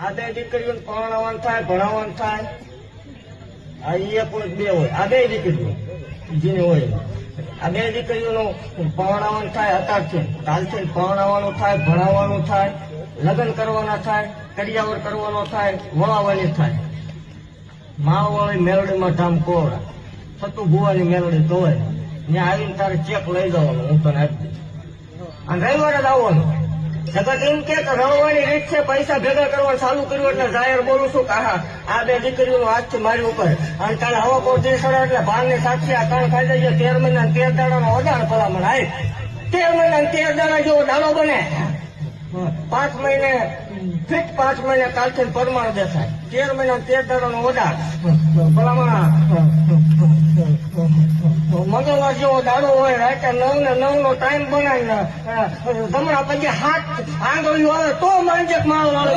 આ બે દીકરીઓને પરણાવવાનું થાય, ભણાવવાનું થાય. આ એક હોય બે હોય, આ બે દીકરીઓ જેની હોય આ બે દીકરીઓનું પરણાવવાનું થાય. અત્યારથી કાલથી પરણાવવાનું થાય, ભણાવવાનું થાય, લગ્ન કરવાના થાય, કરિયાવર કરવાનો થાય, વળાવવાની થાય. માવાળી મેલડીમાં ધામ કોરા સતુ ભુવાની મેલડી ધોય ત્યાં આવીને તારે ચેક લઈ જવાનું, હું તને આપી દઈશ. અને રવિવારે જ આવવાનું. જગત એમ કે રળવાની રીત છે, પૈસા ભેગા કરવા ચાલુ કર્યું એટલે જાહેર બોલું છું કે આ બે દીકરીઓનો હાથથી મારી ઉપર. અને કાલે હવા કોટી સડે એટલે ભારની સાક્ષી આ કાન ખાઈ જાય. 13 મહિના 13 દાડાનો વધારે ભલામણ આય. 13 મહિના 13 દાડા જેવો દાડો બને. 5 મહિને ફિટ, 5 મહિને કાલથી પરમાણ દેખાય. 13 મહિના 13 દાડાનો વધાર ભલામણ. મંગળવાર જેવો દાડો હોય, રાતે 9 ને 9 નો ટાઈમ બનાવીને જમણા પછી હાથ આંગળીઓ આવે તો માંજક માળો વાળો.